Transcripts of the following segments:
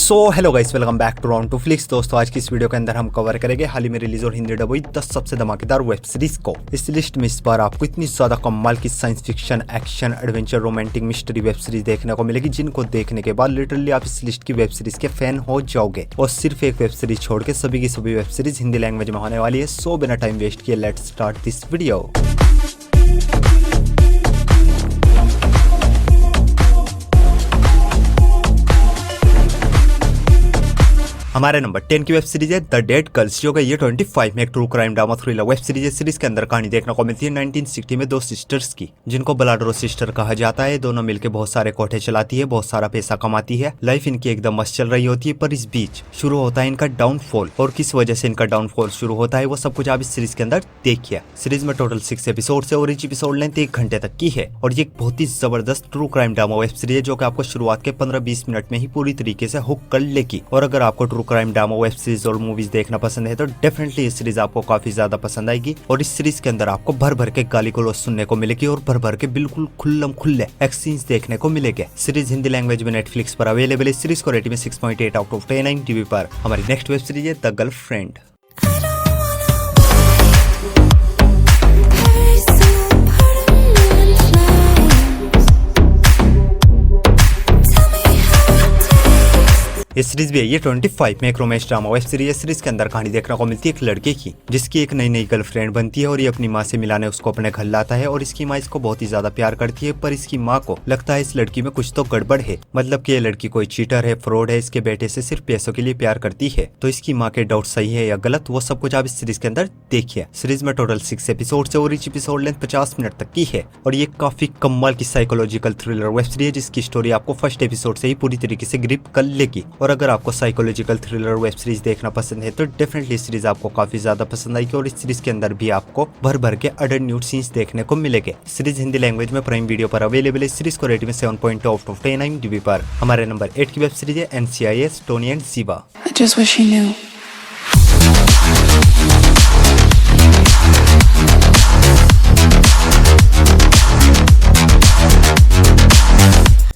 So hello guys, welcome back to round two flix. दोस्तों, आज की इस वीडियो के अंदर हम कवर करेंगे हाल ही में रिलीज और हिंदी डब हुई 10 सबसे धमाकेदार वेब सीरीज को। इस लिस्ट में इस बार आपको इतनी ज्यादा कमाल की science fiction, action, adventure, romantic, mystery web series देखने को मिलेगी, जिनको देखने के बाद लिटरली आप इस लिस्ट की वेब सीरीज के फैन हो जाओगे। और सिर्फ एक वेब सीरीज छोड़ के सभी की सभी वेब सीरीज हिंदी लैंग्वेज में होने वाली है। सो बिना टाइम वेस्ट किए लेट्स स्टार्ट दिस वीडियो। हमारे नंबर 10 की वेब सीरीज है द डेड गर्ल्स, जो कि ये 25 में एक true crime drama thriller web series है। सीरीज के अंदर कहानी देखने को मिलती है 1960 में दो सिस्टर्स की, जिनको ब्लाडरो सिस्टर कहा जाता है। दोनों मिलकर बहुत सारे कोठे चलाती है, बहुत सारा पैसा कमाती है, लाइफ इनकी एकदम मस्त चल रही होती है। पर इस बीच शुरू होता है इनका डाउनफॉल, और किस वजह से इनका डाउनफॉल शुरू होता है वो सब कुछ आप इस सीरीज के अंदर देखिए। सीरीज में टोटल 6 एपिसोड है और इच एपिसोड लेंथ 1 घंटे तक की है। और ये एक बहुत ही जबरदस्त true crime drama web series है, जो कि आपको शुरुआत के 15-20 मिनट में ही पूरी तरीके से हुक कर लेगी। और अगर आपको true crime drama web series और मूवीज देखना पसंद है तो डेफिनेटली इस सीरीज आपको काफी ज्यादा पसंद आएगी। और इस सीरीज के अंदर आपको भर भर के गाली गलौज सुनने को मिलेगी और भर भर के बिल्कुल खुल्लम खुल्ले एक्सचेंज देखने को मिलेंगे। सीरीज हिंदी लैंग्वेज में नेटफ्लिक्स पर अवेलेबल है। सीरीज को रेटिंग में 6.8 आउट ऑफ 10 IMDb पर। हमारी नेक्स्ट वेब सीरीज है द गर्लफ्रेंड। इस सीरीज भी है ये 25 में एक रोमांस ड्रामा वेब सीरीज है। सीरीज के अंदर कहानी देखने को मिलती है एक लड़के की, जिसकी एक नई नई गर्लफ्रेंड बनती है और ये अपनी माँ से मिलाने उसको अपने घर लाता है। और इसकी माँ इसको बहुत ही ज्यादा प्यार करती है, पर इसकी माँ को लगता है इस लड़की में कुछ तो गड़बड़ है, मतलब कि ये लड़की कोई चीटर है, फ्रॉड है, इसके बेटे से सिर्फ पैसों के लिए प्यार करती है। तो इसकी माँ के डाउट सही है या गलत, वो सब कुछ आप इस सीरीज के अंदर देखिए। सीरीज में टोटल 6 एपिसोड है और इच एपिसोड लेंथ 50 मिनट तक की है। और ये काफी कमाल की साइकोलॉजिकल थ्रिलर वेब सीरीज है, जिसकी स्टोरी आपको फर्स्ट एपिसोड से ही पूरी तरीके से ग्रिप कर लेगी। और अगर आपको साइकोलॉजिकल थ्रिलर वेब सीरीज देखना पसंद है तो डेफिनेटली सीरीज आपको काफी ज्यादा पसंद आएगी। और इस सीरीज के अंदर भी आपको भर भर के अडल्ट न्यूड सीन्स देखने को मिलेंगे। सीरीज हिंदी लैंग्वेज में प्राइम वीडियो पर अवेलेबल है। सीरीज को रेटिंग में 7.2 आउट ऑफ 10 IMDb पर। हमारे नंबर 8 की वेब सीरीज है NCIS टोनी एंड शिवा।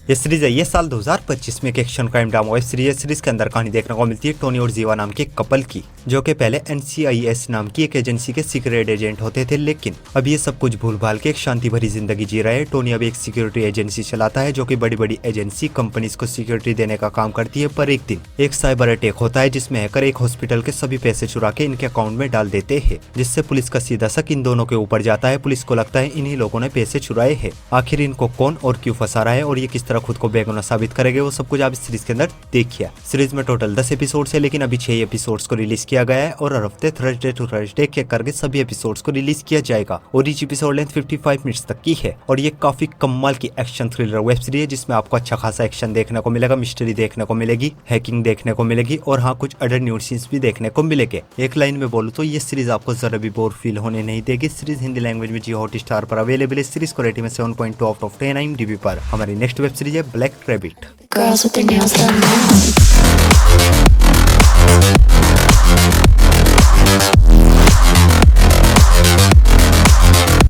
ये सीरीज है ये साल 2025 में एक action crime drama web series है। सीरीज के अंदर कहानी देखने को मिलती है टोनी और जीवा नाम के कपल की, जो कि पहले NCIS नाम की एक एजेंसी के सीक्रेट एजेंट होते थे, लेकिन अब ये सब कुछ भूल भाल के एक शांति भरी जिंदगी जी रहे हैं। टोनी अब एक सिक्योरिटी एजेंसी चलाता है, जो कि बड़ी बड़ी एजेंसी कंपनीज को सिक्योरिटी देने का काम करती है। पर एक दिन एक साइबर अटैक होता है, जिसमें हैकर एक हॉस्पिटल के सभी पैसे चुरा के इनके अकाउंट में डाल देते हैं, जिससे पुलिस का सीधा शक इन दोनों के ऊपर जाता है। पुलिस को लगता है इन्हीं लोगों ने पैसे चुराए हैं। आखिर इनको कौन और क्यों फंसा रहा है और ये किस तरह खुद को बेगुनाह साबित करेंगे, वो सब कुछ आप इस सीरीज के अंदर देखिए। सीरीज में टोटल 10 एपिसोड्स है, लेकिन अभी 6 एपिसोड्स को रिलीज किया गया है और हर हफ्ते थर्सडे टू थर्सडे के करके सभी एपिसोड्स को रिलीज किया जाएगा। और ईच एपिसोड लेंथ 55 मिनट्स तक की है। और ये काफी कमाल की एक्शन थ्रिलर वेब सीरीज है, जिसमें आपको अच्छा खासा एक्शन देखने को मिलेगा, मिस्ट्री देखने को मिलेगी, हैकिंग देखने को मिलेगी और हाँ, कुछ अडल्ट न्यूड सीन्स भी देखने को मिलेंगे। एक लाइन में बोलूं तो ये सीरीज आपको जरा भी बोर फील होने नहीं देगी। सीरीज हिंदी लैंग्वेज में जियो हॉटस्टार पर अवेलेबल है। सीरीज को रेटिंग में 7.2 आउट ऑफ 10 IMDb पर। हमारी नेक्स्ट वेब सीरीज है black rabbit. Girls with their nails done now.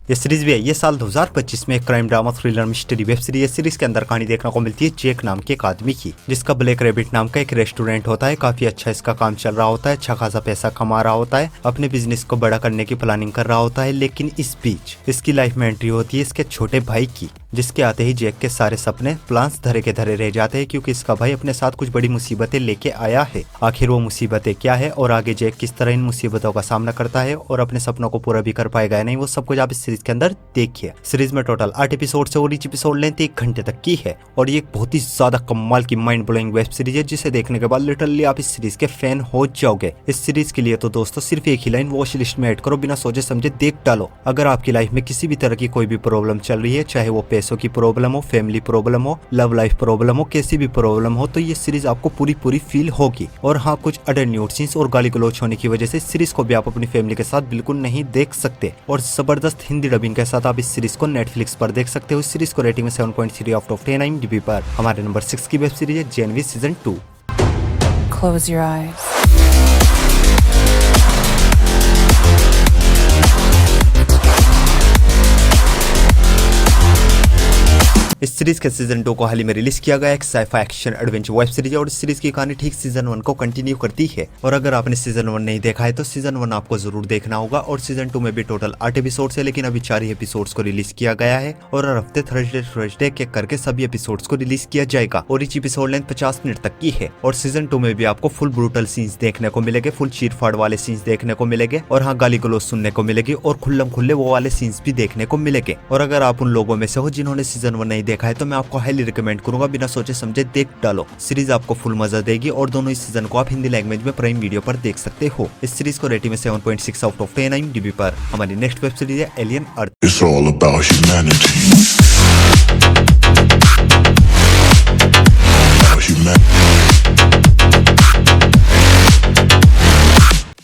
ये सीरीज भी है ये साल 2025 में एक crime drama thriller mystery web series है। सीरीज के अंदर कहानी देखने को मिलती है जैक नाम के एक आदमी की, जिसका ब्लैक रैबिट नाम का एक रेस्टोरेंट होता है। काफी अच्छा इसका काम चल रहा होता है, अच्छा खासा पैसा कमा रहा होता है, अपने बिजनेस को बड़ा करने की प्लानिंग कर रहा होता है। लेकिन इस बीच इसकी लाइफ में एंट्री होती है इसके छोटे भाई की, जिसके आते ही जैक के सारे सपने प्लान्स धरे के धरे रह जाते हैं, क्योंकि इसका भाई अपने साथ कुछ बड़ी मुसीबतें लेके आया है। आखिर वो मुसीबतें क्या है और आगे जैक किस तरह इन मुसीबतों का सामना करता है और अपने सपनों को पूरा भी कर पाएगा या नहीं, वो सब कुछ आप इस सीरीज के अंदर देखिए। सीरीज में टोटल 8 एपिसोड है और ईच एपिसोड लेंथ 1 घंटे तक की है। और ये एक बहुत ही ज्यादा कमाल की माइंड ब्लोइंग वेब सीरीज है, जिसे देखने के बाद लिटरली आप इस सीरीज के फैन हो जाओगे। इस सीरीज के लिए तो दोस्तों सिर्फ एक ही लाइन वॉच लिस्ट में ऐड करो, बिना सोचे समझे देख डालो। अगर आपकी लाइफ में किसी भी तरह की कोई भी प्रॉब्लम चल रही है, चाहे वो पैसों की प्रॉब्लम हो, फैमिली प्रॉब्लम हो, लव लाइफ प्रॉब्लम हो, कैसी भी प्रॉब्लम हो, तो ये सीरीज आपको पूरी फील होगी। और हाँ, कुछ अडल्ट न्यूड सीन्स और गाली गलौज होने की वजह से इस सीरीज को भी आप अपनी फैमिली के साथ बिल्कुल नहीं देख सकते। और जबरदस्त हिंदी डबिंग के साथ आप इस सीरीज को नेटफ्लिक्स पर देख सकते हो। इस सीरीज को रेटिंग में 7.3 आउट ऑफ 10 IMDb पर। हमारे नंबर 6 की वेब सीरीज है Gen V season 2। Close your eyes. इस सीरीज के सीजन 2 को हाल ही में रिलीज किया गया एक sci fi action adventure web series है और इस सीरीज की कहानी ठीक सीजन 1 को कंटिन्यू करती है। और अगर आपने सीजन 1 नहीं देखा है तो सीजन 1 आपको जरूर देखना होगा। और सीजन 2 में भी टोटल 8 एपिसोड्स है, लेकिन अभी 4 ही एपिसोड्स को रिलीज किया गया है और हर हफ्ते थर्सडे के करके सभी एपिसोड्स को रिलीज किया जाएगा और ईच एपिसोड लेंथ 50 मिनट तक की है। और सीजन 2 में भी आपको फुल ब्रूटल सीन्स देखने को मिलेंगे, फुल चीरफाड़ वाले सीन्स देखने को मिलेंगे और हाँ गाली गलौज सुनने को मिलेगी और खुल्लम खुल्ले वो वाले सीन्स भी देखने को मिलेंगे। और अगर आप उन लोगों में से हो जिन्होंने सीजन 1 नहीं देखा है तो मैं आपको हाईली रिकमेंड करूंगा, बिना सोचे समझे देख डालो। सीरीज आपको फुल मजा देगी और दोनों इस सीजन को आप हिंदी लैंग्वेज में प्राइम वीडियो पर देख सकते हो। इस सीरीज को रेटिंग में 7.6 आउट ऑफ 10 IMDb पर। हमारी नेक्स्ट वेब सीरीज है alien earth. It's all about humanity.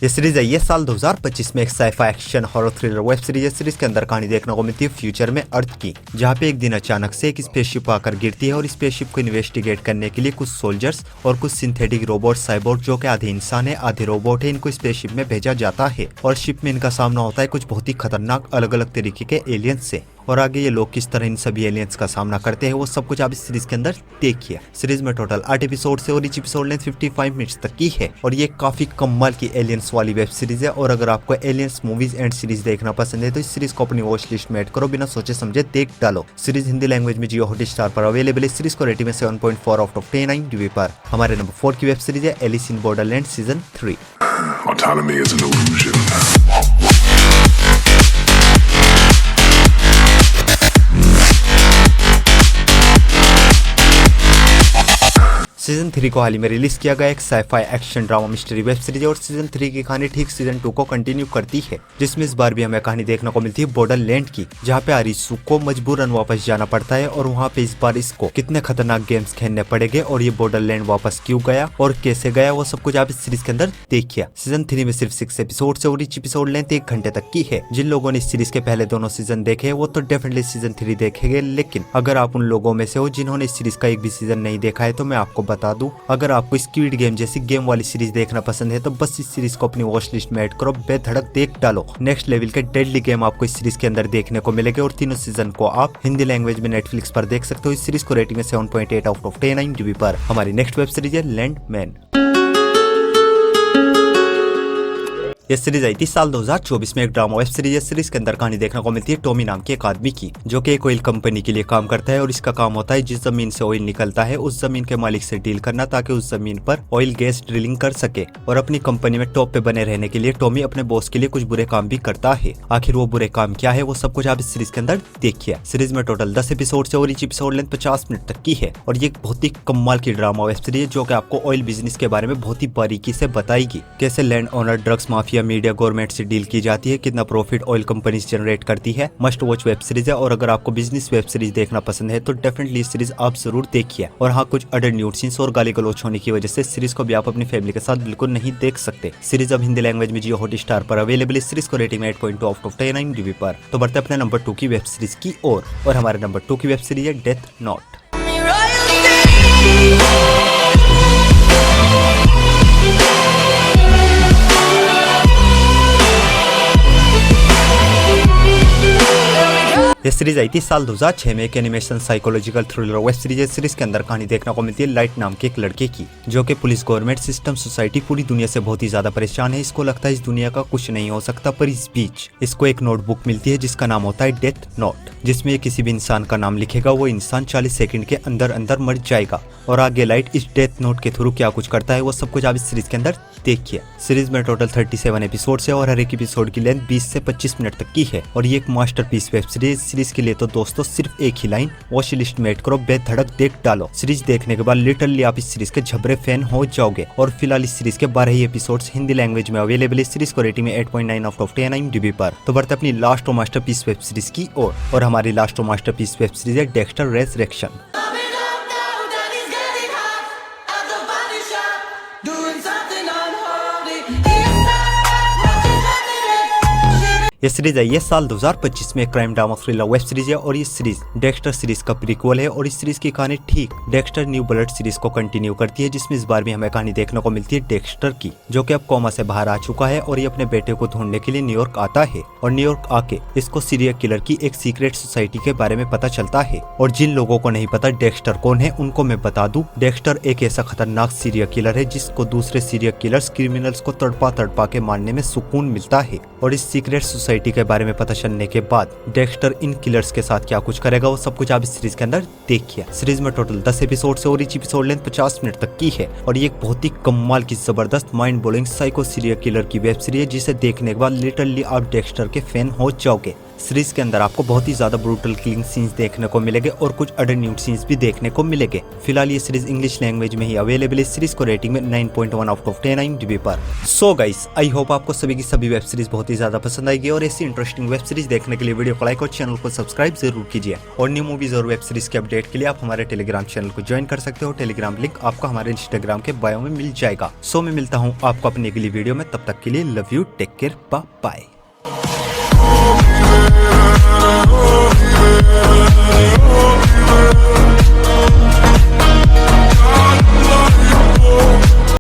ये सीरीज है ये साल 2025 में एक sci fi action horror thriller web series है। सीरीज के अंदर कहानी देखने को मिलती है फ्यूचर में अर्थ की, जहाँ पे एक दिन अचानक से एक स्पेसशिप आकर गिरती है और स्पेसशिप को इन्वेस्टिगेट करने के लिए कुछ सोल्जर्स और कुछ सिंथेटिक रोबोट साइबोर्ग जो कि आधे इंसान है आधे रोबोट है, इनको स्पेसशिप में भेजा जाता है और शिप में इनका सामना होता है कुछ बहुत ही खतरनाक अलग अलग तरीके के एलियंस से। और आगे ये लोग किस तरह इन सभी एलियंस का सामना करते हैं वो सब कुछ आप इस सीरीज के अंदर देखिए। सीरीज में टोटल 8 एपिसोड है और ईच एपिसोड लेंथ 55 मिनट्स तक की है और ये काफी कमाल की एलियंस वाली वेब सीरीज है। और अगर आपको एलियंस मूवीज एंड सीरीज देखना पसंद है तो इस सीरीज को अपनी वॉच लिस्ट में ऐड करो, बिना सोचे समझे देख डालो। सीरीज हिंदी लैंग्वेज में जियो हॉटस्टार पर अवेलेबल है। सीरीज को रेटिंग में 7.4 आउट ऑफ 10 IMDb पर। हमारे नंबर 4 की वेब सीरीज है Alice in Borderland season 3। Autonomy is an illusion. Season 3 को हाल ही में रिलीज किया गया एक sci fi action drama mystery web series है और सीजन 3 की कहानी ठीक सीजन 2 को कंटिन्यू करती है, जिसमें इस बार भी हमें कहानी देखने को मिलती है बॉर्डरलैंड की, जहाँ पे आरिसू को मजबूरन वापस जाना पड़ता है और वहाँ पे इस बार इसको कितने खतरनाक गेम्स खेलने पड़ेंगे और ये बॉर्डरलैंड वापस क्यों गया और कैसे गया वो सब कुछ आप इस सीरीज के अंदर देखिए। सीजन 3 में सिर्फ 6 एपिसोड है और ईच एपिसोड लेंथ 1 घंटे तक की है। जिन लोगों ने इस सीरीज के पहले दोनों सीजन देखे वो तो डेफिनेटली सीजन 3 देखेंगे, लेकिन अगर आप उन लोगों में से हो जिन्होंने इस सीरीज का एक भी सीजन नहीं देखा है तो मैं आपको बता दूं, अगर आपको स्क्विड गेम जैसी गेम वाली सीरीज देखना पसंद है तो बस इस सीरीज को अपनी वॉच लिस्ट में ऐड करो, बेधड़क देख डालो। नेक्स्ट लेवल के डेडली गेम आपको इस सीरीज के अंदर देखने को मिलेंगे और तीनों सीजन को आप हिंदी लैंग्वेज में नेटफ्लिक्स पर देख सकते हो। इस सीरीज को रेटिंग में 7.8 आउट ऑफ 10 IMDb पर। हमारी नेक्स्ट वेब सीरीज है लैंडमैन। यह सीरीज आई थी साल 2024 में एक ड्रामा वेब सीरीज है। सीरीज के अंदर कहानी देखने को मिलती है टॉमी नाम के एक आदमी की, जो कि एक ऑयल कंपनी के लिए काम करता है और इसका काम होता है जिस जमीन से ऑयल निकलता है उस जमीन के मालिक से डील करना, ताकि उस जमीन पर ऑयल गैस ड्रिलिंग कर सके। और अपनी कंपनी में टॉप पे बने रहने के लिए टॉमी अपने बॉस के लिए कुछ बुरे काम भी करता है। आखिर वो बुरे काम क्या है वो सब कुछ आप इस सीरीज के अंदर देखिए। सीरीज में टोटल 10 एपिसोड है और ईच एपिसोड लेंथ 50 मिनट तक की है और ये एक बहुत ही कमाल की ड्रामा वेब सीरीज है जो कि आपको ऑयल बिजनेस के बारे में बहुत ही बारीकी से बताएगी, कैसे land owner, drugs mafia, media, government से डील की जाती है, कितना प्रॉफिट ऑयल कंपनीज जनरेट करती है। मस्ट वॉच वेब सीरीज है और अगर आपको बिजनेस वेब सीरीज देखना पसंद है तो डेफिनेटली इस सीरीज आप जरूर देखिए। और हाँ, कुछ अडल्ट न्यूड सीन्स और गाली गलौज होने की वजह से सीरीज को भी आप अपनी फैमिली के साथ बिल्कुल नहीं देख सकते। सीरीज अब हिंदी लैंग्वेज में जियो हॉटस्टार पर अवेलेबल है। सीरीज को रेटिंग 8.2 आउट ऑफ 10 IMDb पर। तो बढ़ते अपने नंबर 2 की वेब सीरीज की ओर और हमारे नंबर 2 की वेब सीरीज है डेथ नोट। यह सीरीज आई थी साल 2006 में एक animation psychological thriller web series है। सीरीज के अंदर कहानी देखने को मिलती है लाइट नाम के एक लड़के की, जो कि पुलिस, गवर्नमेंट सिस्टम, सोसाइटी, पूरी दुनिया से बहुत ही ज्यादा परेशान है। इसको लगता है इस दुनिया का कुछ नहीं हो सकता, पर इस बीच इसको एक नोटबुक मिलती है जिसका नाम होता है डेथ नोट, जिसमें ये किसी भी इंसान का नाम लिखेगा वो इंसान 40 सेकंड के अंदर अंदर मर जाएगा। और आगे लाइट इस डेथ नोट के थ्रू क्या कुछ करता है वो सब कुछ आप इस सीरीज के अंदर देखिए। सीरीज में टोटल 37 एपिसोड है और हर एक एपिसोड की लेंथ 20 से 25 मिनट तक की है और ये एक मास्टरपीस वेब सीरीज। सीरीज के लिए तो दोस्तों सिर्फ एक ही लाइन, वॉच लिस्ट में ऐड करो, बेधड़क देख डालो। सीरीज देखने के बाद लिटरली आप इस सीरीज के झबरे फैन हो जाओगे। और फिलहाल इस सीरीज के 12 ही एपिसोड्स हिंदी लैंग्वेज में अवेलेबल है। सीरीज को रेटिंग में 8.9 आउट ऑफ 10 IMDb पर। तो बढ़ते अपनी लास्ट और मास्टरपीस वेब सीरीज की ओर और हमारी लास्ट और मास्टरपीस वेब सीरीज है डेक्स्टर रेजरेक्शन। ये सीरीज आई है साल 2025 में। Crime drama thriller web series है और ये सीरीज डेक्स्टर सीरीज का प्रीक्वल है और इस सीरीज की कहानी ठीक डेक्स्टर न्यू ब्लड सीरीज को कंटिन्यू करती है, जिसमें इस बार भी हमें कहानी देखने को मिलती है डेक्स्टर की, जो कि अब कोमा से बाहर आ चुका है और ये अपने बेटे को ढूंढने के लिए न्यूयॉर्क आता है। और न्यूयॉर्क आके इसको सीरियल किलर की एक सीक्रेट सोसाइटी के बारे में पता चलता है। और जिन लोगों को नहीं पता डेक्स्टर कौन है उनको मैं बता दूं, डेक्स्टर एक ऐसा खतरनाक सीरियल किलर है जिसको दूसरे सीरियल किलर्स क्रिमिनल्स को तड़पा के मारने में सुकून मिलता है। और इस सीक्रेट सोसाइटी के बारे में पता चलने के बाद डेक्स्टर इन किलर्स के साथ क्या कुछ करेगा वो सब कुछ आप इस सीरीज के अंदर देखिए। सीरीज में टोटल 10 एपिसोड है और each एपिसोड लेंथ 50 मिनट तक की है और ये एक बहुत ही कमाल की जबरदस्त mind blowing psycho serial killer की वेब सीरीज है, जिसे देखने के बाद लिटरली आप डेक्स्टर के फैन हो जाओगे। सीरीज के अंदर आपको बहुत ही ज्यादा ब्रूटल किलिंग सीन्स देखने को मिलेंगे और कुछ अडल्ट न्यूड सीन्स भी देखने को मिलेंगे। फिलहाल ये सीरीज इंग्लिश लैंग्वेज में ही अवेलेबल है। इस सीरीज को रेटिंग में 9.1 आउट ऑफ 10 IMDb पर। सो गाइस, आई होप आपको सभी की सभी वेब सीरीज बहुत ही ज्यादा पसंद आएगी और ऐसी इंटरेस्टिंग वेब सीरीज देखने के लिए वीडियो को लाइक और चैनल को सब्सक्राइब जरूर कीजिए। और न्यू मूवीज और वेब सीरीज के अपडेट के लिए आप हमारे टेलीग्राम चैनल को ज्वाइन कर सकते हो। टेलीग्राम लिंक आपको हमारे इंस्टाग्राम के बायो में मिल जाएगा। सो मैं मिलता हूँ आपको अपनी अगली वीडियो में, तब तक के लिए love you, take care, bye. Oh,